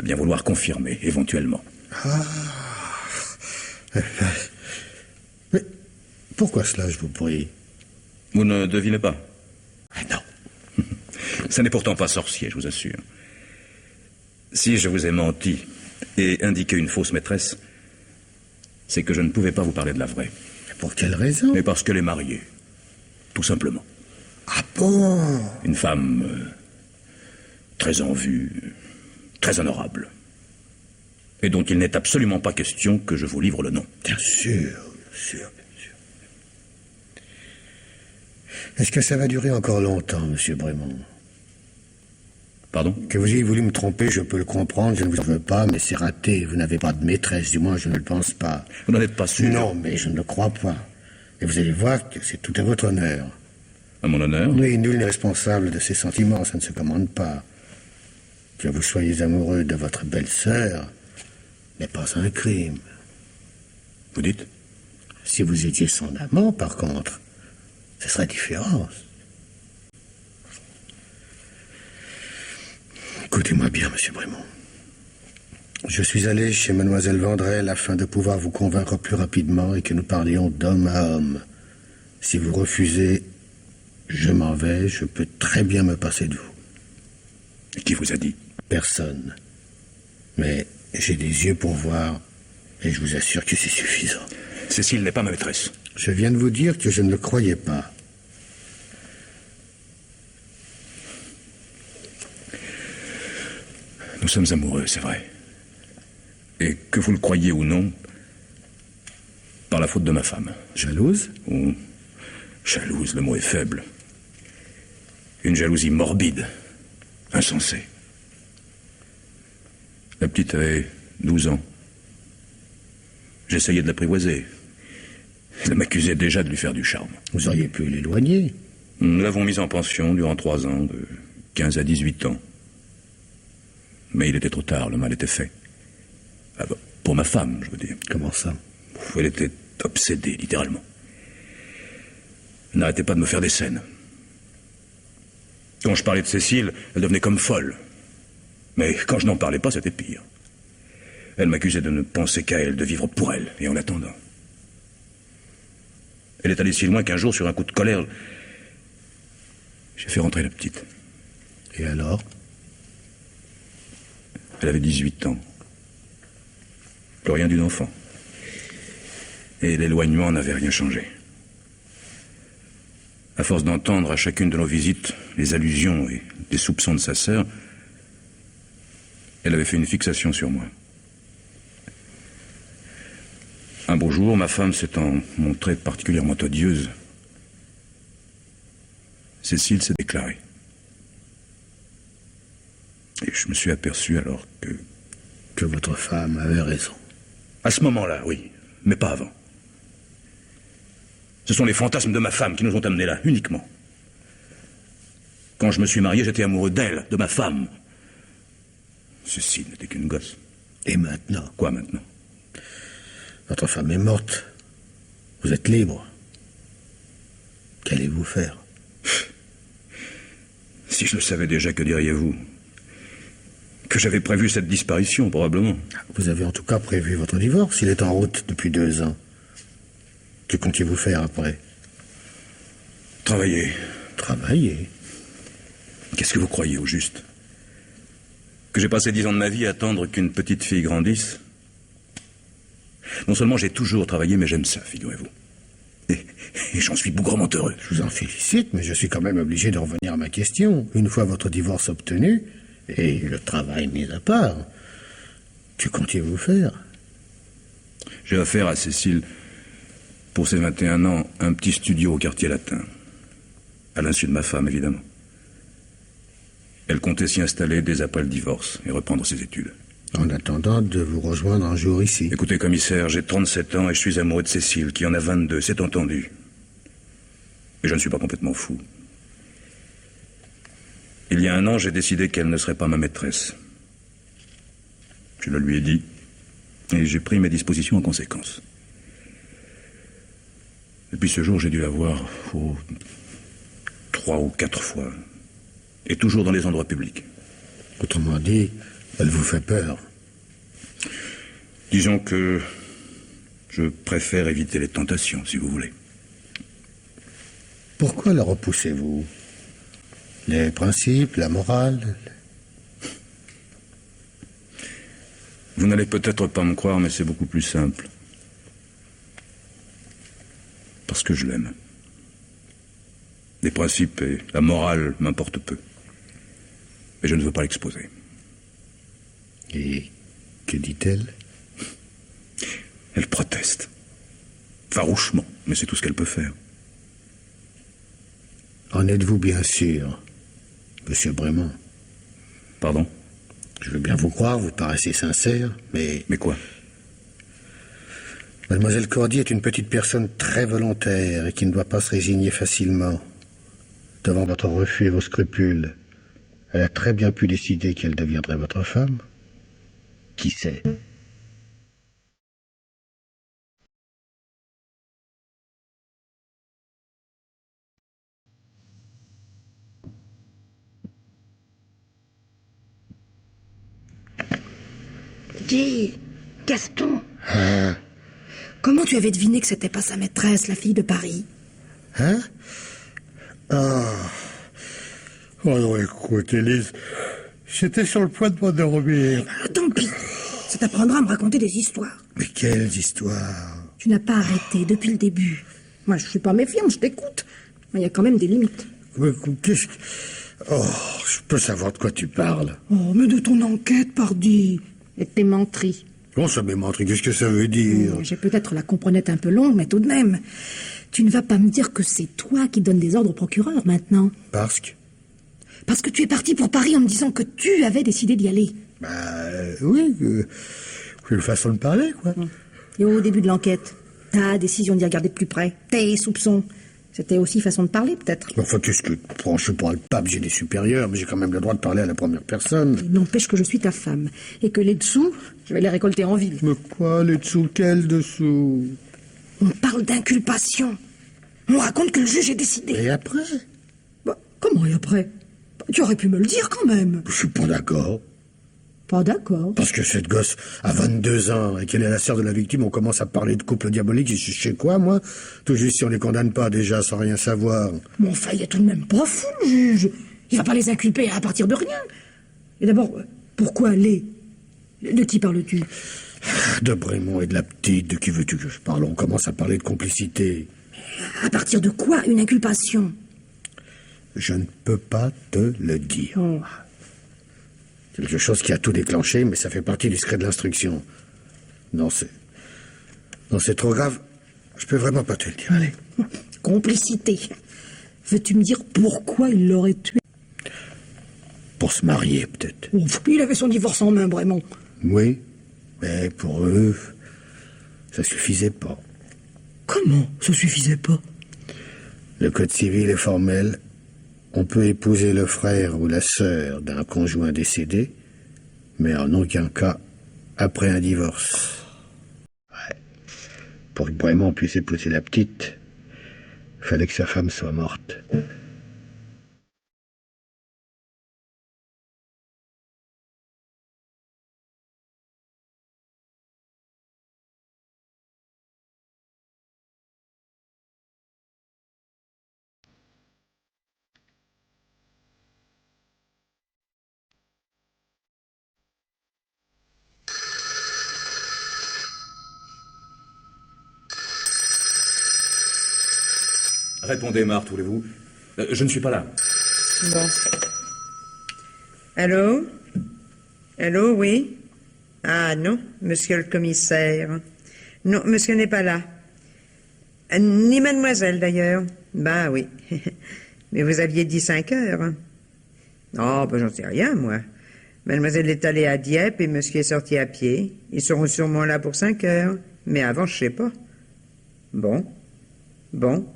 bien vouloir confirmer, éventuellement. Ah. Mais pourquoi cela, je vous prie? Vous ne devinez pas? Ah non. Ça n'est pourtant pas sorcier, je vous assure. Si je vous ai menti et indiqué une fausse maîtresse, c'est que je ne pouvais pas vous parler de la vraie. Pour quelle raison? Mais parce qu'elle est mariée. Tout simplement. Ah bon? Une femme très en vue, très honorable. Et dont il n'est absolument pas question que je vous livre le nom. Bien sûr. Est-ce que ça va durer encore longtemps, monsieur Brémond? Pardon? Que vous ayez voulu me tromper, je peux le comprendre, je ne vous en veux pas, mais c'est raté. Vous n'avez pas de maîtresse, du moins je ne le pense pas. Vous n'en êtes pas sûr? Non, mais je ne le crois pas. Et vous allez voir que c'est tout à votre honneur. À mon honneur? Oui, nul n'est responsable de ses sentiments, ça ne se commande pas. Que vous soyez amoureux de votre belle-sœur n'est pas un crime. Vous dites? Si vous étiez son amant, par contre, ce serait différent. Écoutez-moi bien, monsieur Brémond. Je suis allé chez mademoiselle Vandrel afin de pouvoir vous convaincre plus rapidement et que nous parlions d'homme à homme. Si vous refusez, je m'en vais, je peux très bien me passer de vous. Et qui vous a dit? Personne. Mais j'ai des yeux pour voir et je vous assure que c'est suffisant. Cécile n'est pas ma maîtresse. Je viens de vous dire que je ne le croyais pas. Nous sommes amoureux, c'est vrai. Et que vous le croyiez ou non, par la faute de ma femme. Jalouse? Oh, jalouse, le mot est faible. Une jalousie morbide, insensée. La petite avait 12 ans. J'essayais de l'apprivoiser. Elle m'accusait déjà de lui faire du charme. Vous auriez pu l'éloigner. Nous l'avons mise en pension durant 3 ans, de 15 à 18 ans. Mais il était trop tard, le mal était fait. Ah bah, pour ma femme, je veux dire. Comment ça? Elle était obsédée, littéralement. Elle n'arrêtait pas de me faire des scènes. Quand je parlais de Cécile, elle devenait comme folle. Mais quand je n'en parlais pas, c'était pire. Elle m'accusait de ne penser qu'à elle, de vivre pour elle, et en l'attendant. Elle est allée si loin qu'un jour, sur un coup de colère, j'ai fait rentrer la petite. Et alors? Elle avait 18 ans. Plus rien d'une enfant. Et l'éloignement n'avait rien changé. À force d'entendre à chacune de nos visites les allusions et les soupçons de sa sœur, elle avait fait une fixation sur moi. Un beau jour, ma femme s'étant montrée particulièrement odieuse, Cécile s'est déclarée. Et je me suis aperçu alors que votre femme avait raison. À ce moment-là, oui, mais pas avant. Ce sont les fantasmes de ma femme qui nous ont amenés là, uniquement. Quand je me suis marié, j'étais amoureux d'elle, de ma femme. Cécile n'était qu'une gosse. Et maintenant? Quoi maintenant? Votre femme est morte. Vous êtes libre. Qu'allez-vous faire? Si je le savais déjà, que diriez-vous? Que j'avais prévu cette disparition, probablement. Vous avez en tout cas prévu votre divorce. Il est en route depuis 2 ans. Que comptiez-vous faire après? Travailler. Travailler? Qu'est-ce que vous croyez, au juste? Que j'ai passé 10 ans de ma vie à attendre qu'une petite fille grandisse? Non seulement j'ai toujours travaillé, mais j'aime ça, figurez-vous. Et j'en suis bougrement heureux. Je vous en félicite, mais je suis quand même obligé de revenir à ma question. Une fois votre divorce obtenu, et le travail mis à part, que comptiez-vous faire? J'ai offert à Cécile, pour ses 21 ans, un petit studio au quartier latin. À l'insu de ma femme, évidemment. Elle comptait s'y installer dès après le divorce et reprendre ses études. En attendant de vous rejoindre un jour ici. Écoutez, commissaire, j'ai 37 ans et je suis amoureux de Cécile, qui en a 22, c'est entendu. Et je ne suis pas complètement fou. Il y a 1 an, j'ai décidé qu'elle ne serait pas ma maîtresse. Je le lui ai dit, et j'ai pris mes dispositions en conséquence. Depuis ce jour, j'ai dû la voir 3 ou 4 fois, et toujours dans les endroits publics. Autrement dit, elle vous fait peur. Disons que je préfère éviter les tentations, si vous voulez. Pourquoi la repoussez-vous? Les principes, la morale? Vous n'allez peut-être pas me croire, mais c'est beaucoup plus simple. Parce que je l'aime. Les principes et la morale m'importent peu. Mais je ne veux pas l'exposer. Et que dit-elle? Elle proteste. Farouchement, mais c'est tout ce qu'elle peut faire. En êtes-vous bien sûr, monsieur Brémond? Pardon? Je veux bien vous croire, vous paraissez sincère, mais... Mais quoi? Mademoiselle Cordier est une petite personne très volontaire et qui ne doit pas se résigner facilement devant votre refus et vos scrupules. Elle a très bien pu décider qu'elle deviendrait votre femme. Qui sait? Dis, Gaston. Comment tu avais deviné que c'était pas sa maîtresse, la fille de Paris? Hein? Ah. Oh non, écoute, Élise, j'étais sur le point de m'endormir. Tant pis. Ça t'apprendra à me raconter des histoires. Mais quelles histoires? Tu n'as pas arrêté depuis le début. Moi, je suis pas méfiante, je t'écoute. Mais il y a quand même des limites. Mais qu'est-ce que... Oh, je peux savoir de quoi tu parles. Oh, mais de ton enquête, pardi. Et de tes menteries. Comment ça, mes menteries? Qu'est-ce que ça veut dire? J'ai peut-être la comprenette un peu longue, mais tout de même. Tu ne vas pas me dire que c'est toi qui donnes des ordres au procureur, maintenant. Parce que... Parce que tu es parti pour Paris en me disant que tu avais décidé d'y aller. Oui, c'est une façon de parler, quoi. Et au début de l'enquête, ta décision d'y regarder de plus près, tes soupçons, c'était aussi façon de parler, peut-être. Enfin, qu'est-ce que... Je suis pas le pape, j'ai des supérieurs, mais j'ai quand même le droit de parler à la première personne. Il n'empêche que je suis ta femme, et que les dessous, je vais les récolter en ville. Mais quoi, les dessous? Quels dessous? On parle d'inculpation. On raconte que le juge est décidé. Et après? Comment et après? Tu aurais pu me le dire quand même. Je suis pas d'accord. Pas d'accord. Parce que cette gosse a 22 ans et qu'elle est la sœur de la victime, on commence à parler de couple diabolique. Je sais quoi, moi? Tout juste si on les condamne pas déjà sans rien savoir. Mon enfin, il est tout de même pas fou, le juge. Il va pas les inculper à partir de rien. Et d'abord, pourquoi les? De qui parles-tu? De Brémond et de la petite. De qui veux-tu que je parle? On commence à parler de complicité. À partir de quoi une inculpation? Je ne peux pas te le dire. Oh. Quelque chose qui a tout déclenché, mais ça fait partie du secret de l'instruction. Non, c'est trop grave. Je peux vraiment pas te le dire. Allez. Complicité. Veux-tu me dire pourquoi il l'aurait tué? Pour se marier, peut-être. Ouf, il avait son divorce en main, vraiment. Oui, mais pour eux, ça suffisait pas. Comment ça suffisait pas? Le code civil est formel. On peut épouser le frère ou la sœur d'un conjoint décédé, mais en aucun cas après un divorce. Ouais. Pour que Brémond puisse épouser la petite, il fallait que sa femme soit morte. Répondez, Marthe, voulez-vous? Je ne suis pas là. Bon. Allô? Allô, oui? Ah non, monsieur le commissaire. Non, monsieur n'est pas là. Ni mademoiselle, d'ailleurs. Bah oui. Mais vous aviez dit 5 heures. Oh, ben j'en sais rien, moi. Mademoiselle est allée à Dieppe et monsieur est sorti à pied. Ils seront sûrement là pour 5 heures. Mais avant, je sais pas. Bon. Bon.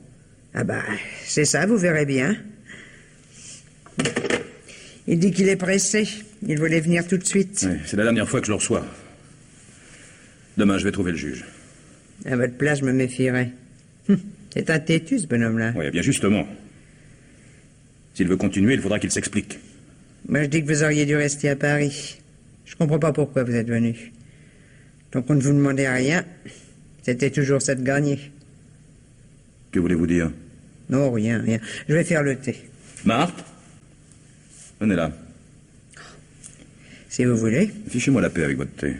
Ah bah, c'est ça, vous verrez bien. Il dit qu'il est pressé. Il voulait venir tout de suite. Oui, c'est la dernière fois que je le reçois. Demain, je vais trouver le juge. À votre place, je me méfierais. C'est un têtu, ce bonhomme-là. Oui, bien justement. S'il veut continuer, il faudra qu'il s'explique. Moi, je dis que vous auriez dû rester à Paris. Je comprends pas pourquoi vous êtes venu. Tant qu'on ne vous demandait rien, c'était toujours ça de gagner. Que voulez-vous dire? Non, rien, rien. Je vais faire le thé. Marthe? Venez là. Si vous voulez. Fichez-moi la paix avec votre thé.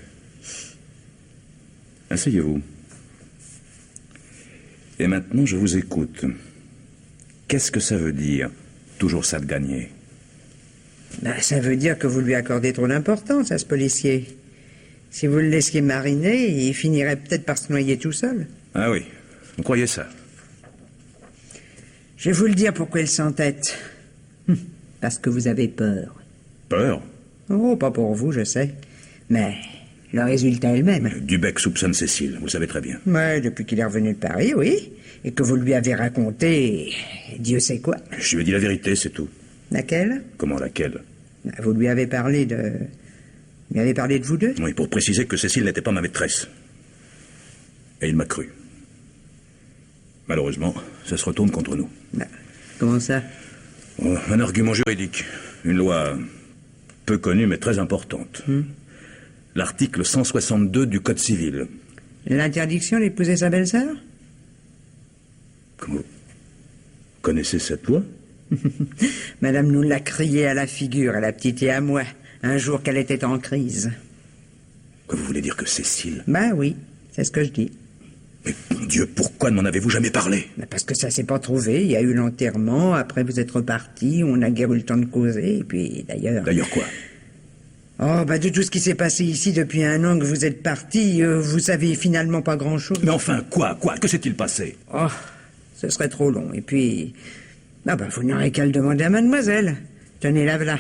Asseyez-vous. Et maintenant, je vous écoute. Qu'est-ce que ça veut dire, toujours ça de gagner? Ben, ça veut dire que vous lui accordez trop d'importance à ce policier. Si vous le laissiez mariner, il finirait peut-être par se noyer tout seul. Ah oui, vous croyez ça? Je vais vous le dire pourquoi il s'entête. Parce que vous avez peur. Peur? Oh, pas pour vous, je sais. Mais le résultat est le même. Dubec soupçonne Cécile, vous le savez très bien. Ouais, depuis qu'il est revenu de Paris, oui. Et que vous lui avez raconté Dieu sait quoi. Je lui ai dit la vérité, c'est tout. Laquelle? Comment laquelle? Vous lui avez parlé de... Vous lui avez parlé de vous deux? Oui, pour préciser que Cécile n'était pas ma maîtresse. Et il m'a cru. Malheureusement, ça se retourne contre nous. Ben, comment ça? Oh, un argument juridique. Une loi peu connue mais très importante. L'article 162 du Code civil. L'interdiction d'épouser sa belle-sœur? Comment vous connaissez cette loi? Madame nous l'a crié à la figure, à la petite et à moi, un jour qu'elle était en crise. Quoi, vous voulez dire que Cécile? Ben oui, c'est ce que je dis. Mais mon Dieu, pourquoi ne m'en avez-vous jamais parlé? Ben parce que ça s'est pas trouvé, il y a eu l'enterrement, après vous êtes repartis, on n'a guère eu le temps de causer, et puis d'ailleurs... D'ailleurs quoi? Oh, bah de tout ce qui s'est passé ici depuis un an que vous êtes partis, vous savez finalement pas grand-chose. Mais enfin, quoi? Que s'est-il passé? Oh, ce serait trop long. Et puis... Ah bah, vous n'aurez qu'à le demander à mademoiselle. Tenez, la voilà.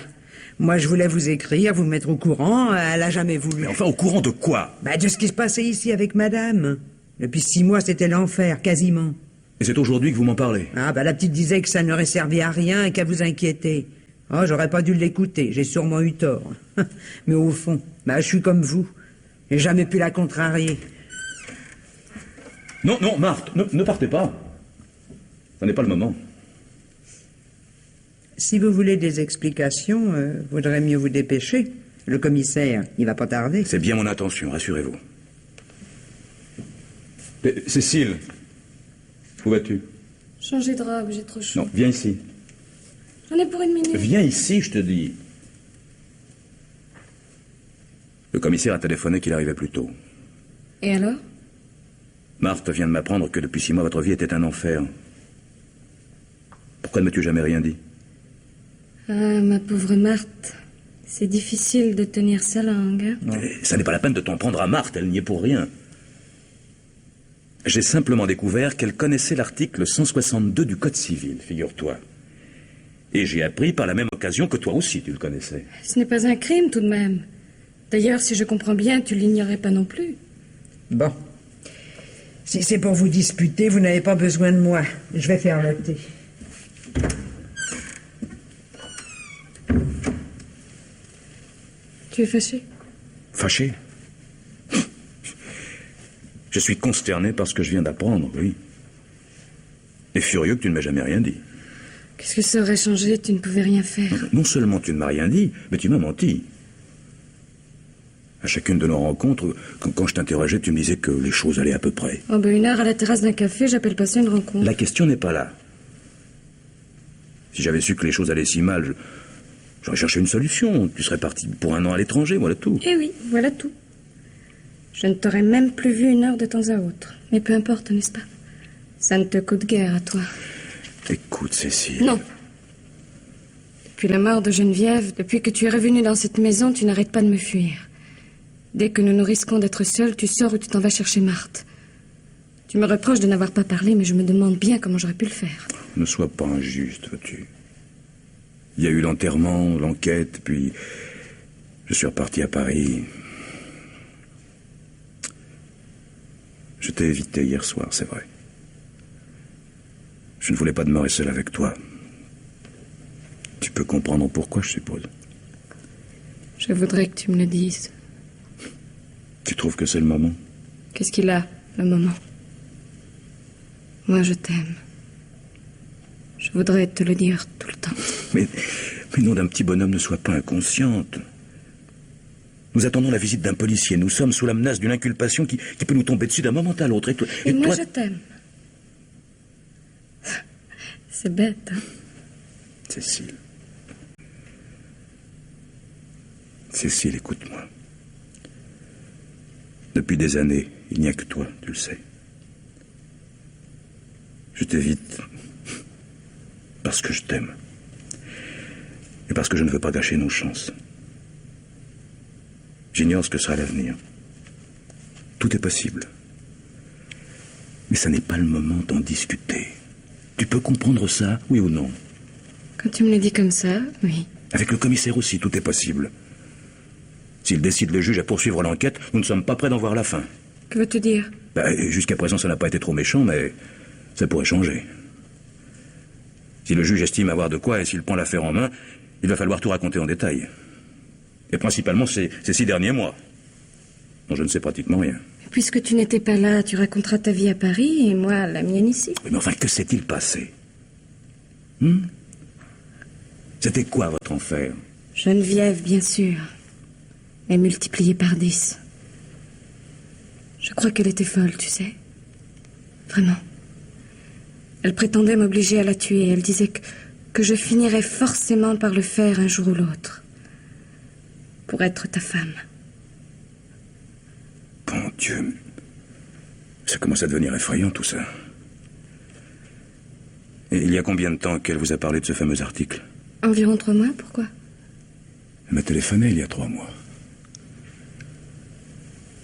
Moi, je voulais vous écrire, vous mettre au courant, elle a jamais voulu. Mais enfin, au courant de quoi? Bah, de ce qui se passait ici avec madame. Depuis 6 mois, c'était l'enfer, quasiment. Et c'est aujourd'hui que vous m'en parlez? Ah bah, la petite disait que ça n'aurait servi à rien et qu'à vous inquiéter. Oh, j'aurais pas dû l'écouter, j'ai sûrement eu tort. Mais au fond, bah, je suis comme vous. J'ai jamais pu la contrarier. Non, Marthe, ne partez pas. Ce n'est pas le moment. Si vous voulez des explications, vaudrait mieux vous dépêcher. Le commissaire, il va pas tarder. C'est bien mon intention, rassurez-vous. Cécile, où vas-tu? Changer de robe, j'ai trop chaud. Non, viens ici. J'en ai pour 1 minute. Viens ici, je te dis. Le commissaire a téléphoné qu'il arrivait plus tôt. Et alors? Marthe vient de m'apprendre que depuis 6 mois, votre vie était un enfer. Pourquoi ne m'as-tu jamais rien dit? Ah, ma pauvre Marthe. C'est difficile de tenir sa langue. Hein? Mais ça n'est pas la peine de t'en prendre à Marthe, elle n'y est pour rien. J'ai simplement découvert qu'elle connaissait l'article 162 du Code civil, figure-toi. Et j'ai appris par la même occasion que toi aussi tu le connaissais. Ce n'est pas un crime tout de même. D'ailleurs, si je comprends bien, tu l'ignorais pas non plus. Bon. Si c'est pour vous disputer, vous n'avez pas besoin de moi. Je vais faire le thé. Tu es fâché? Fâché? Je suis consterné par ce que je viens d'apprendre, oui. Et furieux que tu ne m'aies jamais rien dit. Qu'est-ce que ça aurait changé? Tu ne pouvais rien faire. Non seulement tu ne m'as rien dit, mais tu m'as menti. À chacune de nos rencontres, quand je t'interrogeais, tu me disais que les choses allaient à peu près. Oh ben 1 heure à la terrasse d'un café, j'appelle pas ça une rencontre. La question n'est pas là. Si j'avais su que les choses allaient si mal, j'aurais cherché une solution. Tu serais parti pour 1 an à l'étranger, voilà tout. Eh oui, voilà tout. Je ne t'aurais même plus vu 1 heure de temps à autre. Mais peu importe, n'est-ce pas? Ça ne te coûte guère à toi. Écoute, Cécile... Non. Depuis la mort de Geneviève, depuis que tu es revenue dans cette maison, tu n'arrêtes pas de me fuir. Dès que nous nous risquons d'être seuls, tu sors ou tu t'en vas chercher Marthe. Tu me reproches de n'avoir pas parlé, mais je me demande bien comment j'aurais pu le faire. Ne sois pas injuste, vois-tu. Il y a eu l'enterrement, l'enquête, puis... je suis reparti à Paris. Je t'ai évité hier soir, c'est vrai. Je ne voulais pas demeurer seul avec toi. Tu peux comprendre pourquoi, je suppose. Je voudrais que tu me le dises. Tu trouves que c'est le moment? Qu'est-ce qu'il a, le moment? Moi, je t'aime. Je voudrais te le dire tout le temps. Mais nom d'un petit bonhomme, ne sois pas inconsciente. Nous attendons la visite d'un policier. Nous sommes sous la menace d'une inculpation qui peut nous tomber dessus d'un moment à l'autre. Et moi, je t'aime. C'est bête, hein? Cécile. Cécile, écoute-moi. Depuis des années, il n'y a que toi, tu le sais. Je t'évite parce que je t'aime. Et parce que je ne veux pas gâcher nos chances. J'ignore ce que sera l'avenir. Tout est possible. Mais ça n'est pas le moment d'en discuter. Tu peux comprendre ça, oui ou non? Quand tu me le dis comme ça, oui. Avec le commissaire aussi, tout est possible. S'il décide le juge à poursuivre l'enquête, nous ne sommes pas prêts d'en voir la fin. Que veux-tu dire? Jusqu'à présent, ça n'a pas été trop méchant, mais ça pourrait changer. Si le juge estime avoir de quoi et s'il prend l'affaire en main, il va falloir tout raconter en détail. Et principalement ces 6 derniers mois, dont je ne sais pratiquement rien. Puisque tu n'étais pas là, tu raconteras ta vie à Paris et moi la mienne ici. Oui, mais enfin, que s'est-il passé? C'était quoi votre enfer? Geneviève, bien sûr. et multiplié par 10. Je crois qu'elle était folle, tu sais. Vraiment. Elle prétendait m'obliger à la tuer. Elle disait que je finirais forcément par le faire un jour ou l'autre. Pour être ta femme. Bon Dieu. Ça commence à devenir effrayant, tout ça. Et il y a combien de temps qu'elle vous a parlé de ce fameux article? Environ 3 mois, pourquoi? Elle m'a téléphoné il y a 3 mois.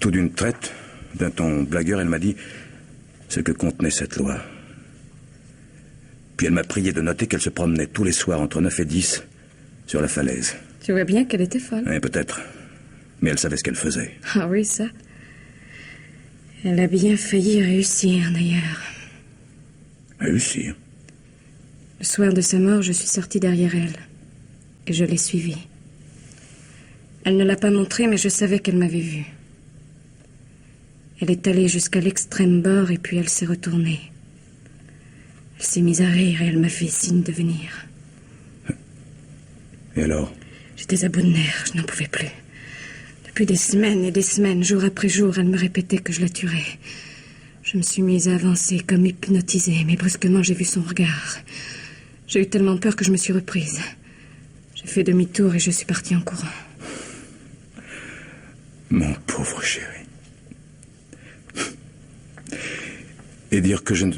Tout d'une traite, d'un ton blagueur, elle m'a dit ce que contenait cette loi. Puis elle m'a prié de noter qu'elle se promenait tous les soirs entre 9 et 10 sur la falaise. Tu vois bien qu'elle était folle. Oui, peut-être. Mais elle savait ce qu'elle faisait. Ah oui, ça. Elle a bien failli réussir, d'ailleurs. Réussir? Le soir de sa mort, je suis sortie derrière elle. Et je l'ai suivie. Elle ne l'a pas montré, mais je savais qu'elle m'avait vue. Elle est allée jusqu'à l'extrême bord et puis elle s'est retournée. Elle s'est mise à rire et elle m'a fait signe de venir. Et alors? J'étais à bout de nerfs, je n'en pouvais plus. Depuis des semaines et des semaines, jour après jour, elle me répétait que je la tuerais. Je me suis mise à avancer comme hypnotisée, mais brusquement j'ai vu son regard. J'ai eu tellement peur que je me suis reprise. J'ai fait demi-tour et je suis partie en courant. Mon pauvre chéri. Et dire que je ne...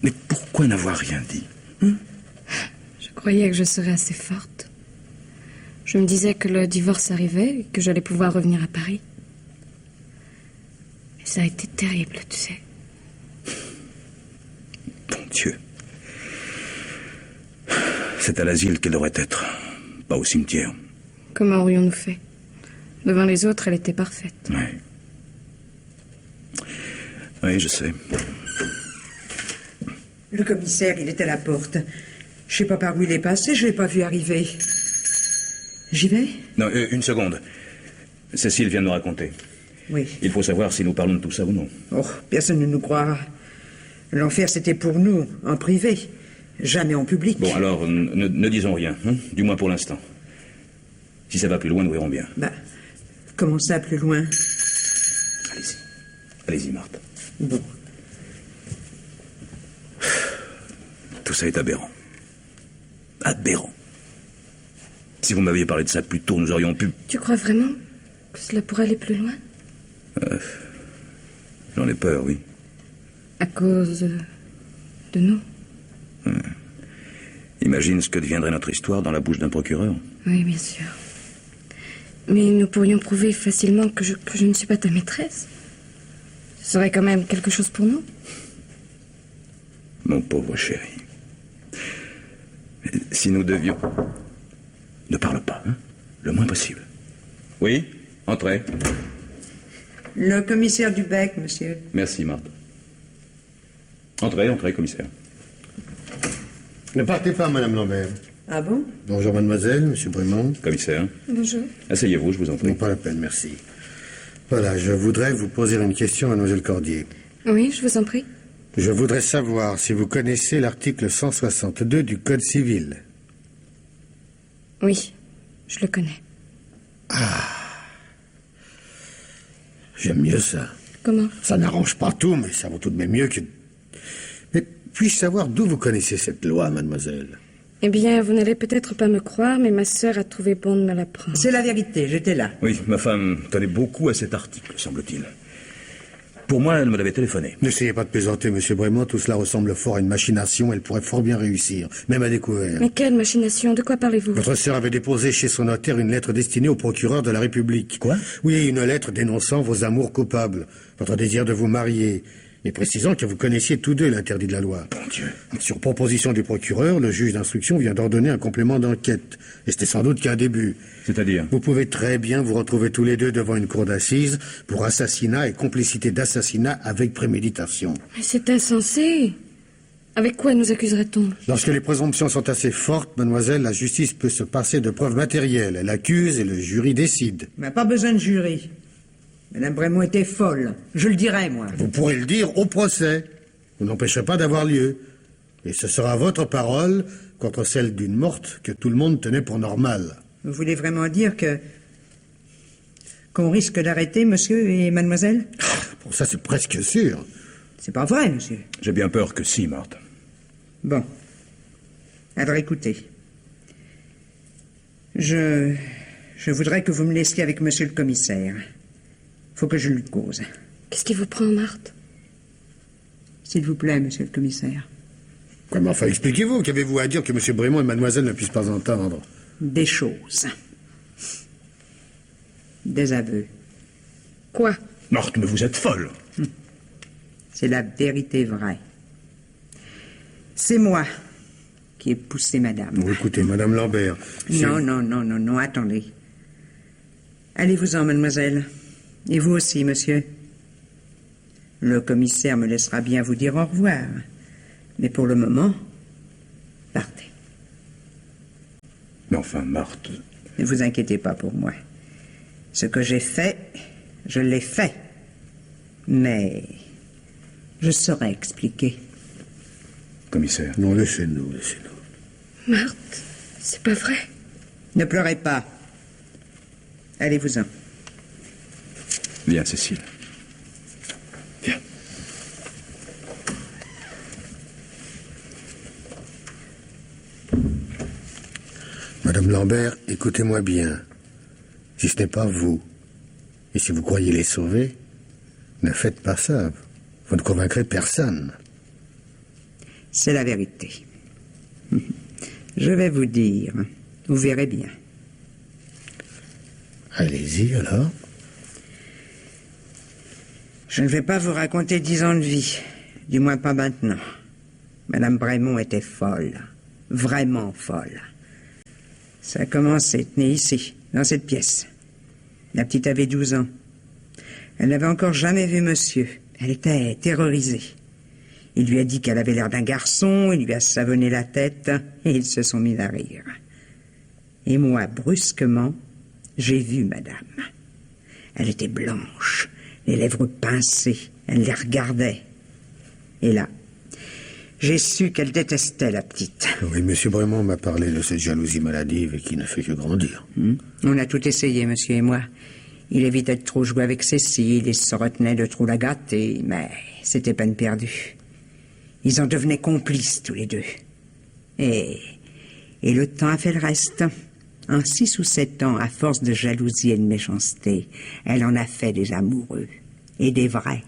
Mais pourquoi n'avoir rien dit? Je croyais que je serais assez forte. Je me disais que le divorce arrivait et que j'allais pouvoir revenir à Paris. Mais ça a été terrible, tu sais. Bon Dieu. C'est à l'asile qu'elle devrait être, pas au cimetière. Comment aurions-nous fait? Devant les autres, elle était parfaite. Oui. Oui, je sais. Le commissaire, il est à la porte. Je sais pas par où il est passé, je l'ai pas vu arriver. J'y vais? Non, une seconde. Cécile vient de me raconter. Oui. Il faut savoir si nous parlons de tout ça ou non. Oh, personne ne nous croira. L'enfer, c'était pour nous, en privé. Jamais en public. Bon, alors, ne disons rien, hein, du moins pour l'instant. Si ça va plus loin, nous verrons bien. Bah, comment ça, plus loin? Allez-y. Allez-y, Marthe. Bon. Tout ça est aberrant. Aberrant. Si vous m'aviez parlé de ça plus tôt, nous aurions pu... Tu crois vraiment que cela pourrait aller plus loin? J'en ai peur, oui. À cause de nous? Imagine ce que deviendrait notre histoire dans la bouche d'un procureur. Oui, bien sûr. Mais nous pourrions prouver facilement que je ne suis pas ta maîtresse. Ce serait quand même quelque chose pour nous. Mon pauvre chéri. Si nous devions... Ne parle pas, hein? Le moins possible. Oui, entrez. Le commissaire Dubec, monsieur. Merci, Marthe. Entrez, commissaire. Ne partez pas, Madame Lambert. Ah bon? Bonjour, mademoiselle, monsieur Brémond. Commissaire, Bonjour. asseyez-vous, je vous en prie. Non, pas la peine, merci. Voilà, je voudrais vous poser une question, mademoiselle Cordier. Oui, je vous en prie. Je voudrais savoir si vous connaissez l'article 162 du Code civil. Oui, je le connais. J'aime mieux ça. Comment? Ça n'arrange pas tout, mais ça vaut tout de même mieux que... Mais puis-je savoir d'où vous connaissez cette loi, mademoiselle? Eh bien, vous n'allez peut-être pas me croire, mais ma sœur a trouvé bon de me l'apprendre. C'est la vérité, j'étais là. Oui, ma femme tenait beaucoup à cet article, semble-t-il. Pour moi, elle me l'avait téléphoné. N'essayez pas de plaisanter, monsieur Brémond, tout cela ressemble fort à une machination, elle pourrait fort bien réussir, même à découvert. Mais quelle machination? De quoi parlez-vous? Votre sœur avait déposé chez son notaire une lettre destinée au procureur de la République. Quoi? Oui, une lettre dénonçant vos amours coupables, votre désir de vous marier, et précisant que vous connaissiez tous deux l'interdit de la loi. Bon Dieu. Sur proposition du procureur, le juge d'instruction vient d'ordonner un complément d'enquête. Et c'était sans doute qu'un début. C'est-à-dire? Vous pouvez très bien vous retrouver tous les deux devant une cour d'assises pour assassinat et complicité d'assassinat avec préméditation. Mais c'est insensé. Avec quoi nous accuserait-on? Lorsque les présomptions sont assez fortes, mademoiselle, la justice peut se passer de preuves matérielles. Elle accuse et le jury décide. Mais pas besoin de jury. Madame Brémond était folle. Je le dirai, moi. Vous pourrez le dire au procès. Vous n'empêcherez pas d'avoir lieu. Et ce sera votre parole contre celle d'une morte que tout le monde tenait pour normale. Vous voulez vraiment dire que Qu'on risque d'arrêter monsieur et mademoiselle? Bon, ça, c'est presque sûr. C'est pas vrai, monsieur. J'ai bien peur que si, Marthe. Bon. Alors écoutez. Je voudrais que vous me laissiez avec monsieur le commissaire. Faut que je lui cause. Qu'est-ce qui vous prend, Marthe? S'il vous plaît, monsieur le commissaire. Quoi, mais enfin, expliquez-vous. Qu'avez-vous à dire que M. Brémond et mademoiselle ne puissent pas entendre? Des choses. Des aveux. Quoi? Marthe, mais vous êtes folle. C'est la vérité vraie. C'est moi qui ai poussé madame. Bon, écoutez, madame Lambert... Non, attendez. Allez-vous-en, mademoiselle. Et vous aussi, monsieur. Le commissaire me laissera bien vous dire au revoir. Mais pour le moment, partez. Mais enfin, Marthe... Ne vous inquiétez pas pour moi. Ce que j'ai fait, je l'ai fait. Mais je saurai expliquer. Commissaire. Non, laissez-nous, laissez-nous. Marthe, c'est pas vrai. Ne pleurez pas. Allez-vous-en. Viens, Cécile. Viens. Madame Lambert, écoutez-moi bien. Si ce n'est pas vous, et si vous croyez les sauver, ne faites pas ça. Vous ne convaincrez personne. C'est la vérité. Je vais vous dire. Vous verrez bien. Allez-y, alors. Je ne vais pas vous raconter 10 ans de vie. Du moins pas maintenant. Madame Brémond était folle. Vraiment folle. Ça a commencé, tenez ici, dans cette pièce. La petite avait 12 ans. Elle n'avait encore jamais vu monsieur. Elle était terrorisée. Il lui a dit qu'elle avait l'air d'un garçon, il lui a savonné la tête, et ils se sont mis à rire. Et moi, brusquement, j'ai vu madame. Elle était blanche, les lèvres pincées, elle les regardait. Et là, j'ai su qu'elle détestait la petite. Oui, M. Brémond m'a parlé de cette jalousie maladive et qui ne fait que grandir. On a tout essayé, monsieur et moi. Il évitait de trop jouer avec Cécile, il se retenait de trop la gâter, mais c'était peine perdue. Ils en devenaient complices, tous les deux. Et le temps a fait le reste. En 6 ou 7 ans, à force de jalousie et de méchanceté, elle en a fait des amoureux. Et des vrais.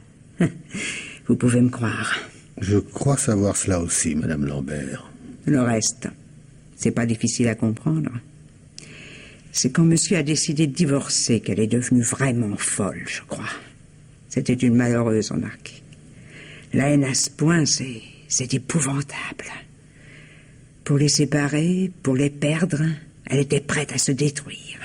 Vous pouvez me croire. Je crois savoir cela aussi, madame Lambert. Le reste, c'est pas difficile à comprendre. C'est quand monsieur a décidé de divorcer qu'elle est devenue vraiment folle, je crois. C'était une malheureuse, remarque. La haine à ce point, c'est épouvantable. Pour les séparer, pour les perdre, elle était prête à se détruire.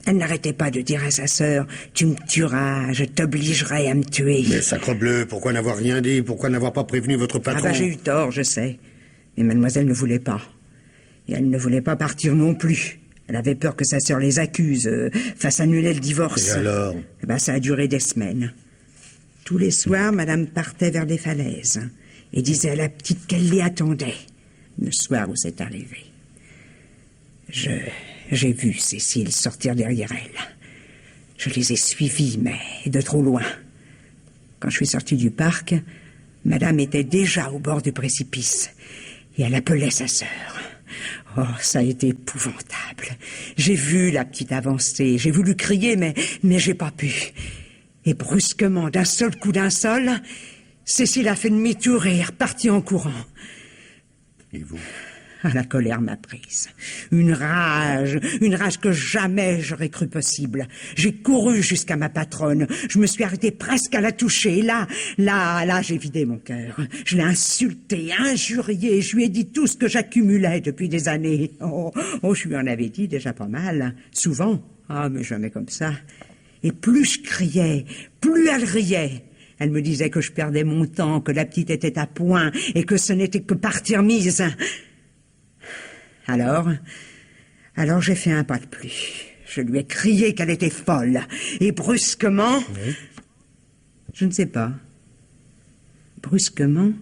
Elle n'arrêtait pas de dire à sa sœur « Tu me tueras, je t'obligerai à me tuer. » Mais sacrebleu, pourquoi n'avoir rien dit? Pourquoi n'avoir pas prévenu votre patron? J'ai eu tort, je sais. Mais mademoiselle ne voulait pas. Et elle ne voulait pas partir non plus. Elle avait peur que sa sœur les accuse, fasse annuler le divorce. Et alors? Ça a duré des semaines. Tous les soirs, madame partait vers les falaises et disait à la petite qu'elle l'y attendait. Le soir où c'est arrivé. J'ai vu Cécile sortir derrière elle. Je les ai suivis, mais de trop loin. Quand je suis sorti du parc, madame était déjà au bord du précipice et elle appelait sa sœur. Oh, ça a été épouvantable. J'ai vu la petite avancer, j'ai voulu crier, mais j'ai pas pu. Et brusquement, d'un seul coup d'un sol, Cécile a fait demi-tour et est repartie en courant. Et vous? La colère m'a prise. Une rage que jamais j'aurais cru possible. J'ai couru jusqu'à ma patronne. Je me suis arrêtée presque à la toucher. Là, j'ai vidé mon cœur. Je l'ai insultée, injuriée. Je lui ai dit tout ce que j'accumulais depuis des années. Oh, je lui en avais dit déjà pas mal. Souvent. Ah, mais jamais comme ça. Et plus je criais, plus elle riait. Elle me disait que je perdais mon temps, que la petite était à point et que ce n'était que partir mise. Alors j'ai fait un pas de plus. Je lui ai crié qu'elle était folle. Et brusquement... Oui. Je ne sais pas. Brusquement,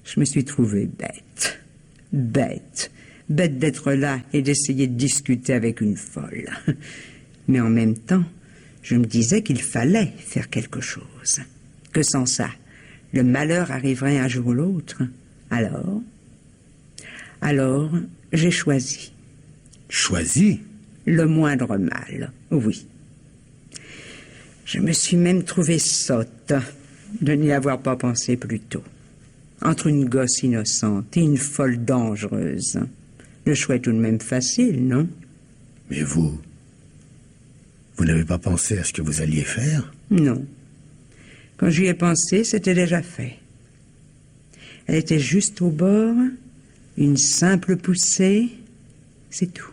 je me suis trouvée bête. Bête d'être là et d'essayer de discuter avec une folle. Mais en même temps, Je me disais qu'il fallait faire quelque chose. Que sans ça, le malheur arriverait un jour ou l'autre. Alors, j'ai choisi. Choisi? Le moindre mal, oui. Je me suis même trouvée sotte de n'y avoir pas pensé plus tôt. Entre une gosse innocente et une folle dangereuse. Le choix est tout de même facile, non? Mais vous n'avez pas pensé à ce que vous alliez faire? Non. Quand j'y ai pensé, c'était déjà fait. Elle était juste au bord, une simple poussée, c'est tout.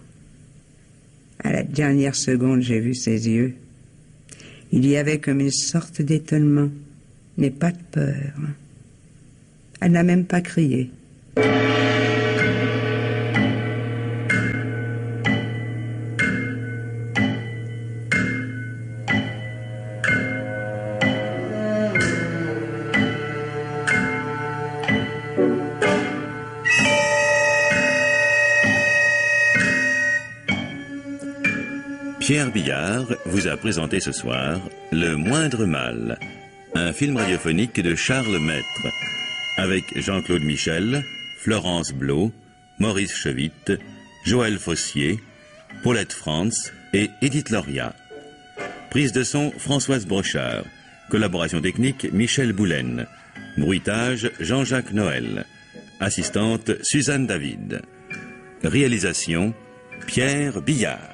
À la dernière seconde, j'ai vu ses yeux. Il y avait comme une sorte d'étonnement, mais pas de peur. Elle n'a même pas crié. Pierre Billard vous a présenté ce soir Le Moindre Mal, un film radiophonique de Charles Maître, avec Jean-Claude Michel, Florence Blot, Maurice Chevitte, Joël Fossier, Paulette Frantz et Edith Loria. Prise de son Françoise Brochard, collaboration technique Michel Boulaine, bruitage Jean-Jacques Noël, assistante Suzanne David, réalisation Pierre Billard.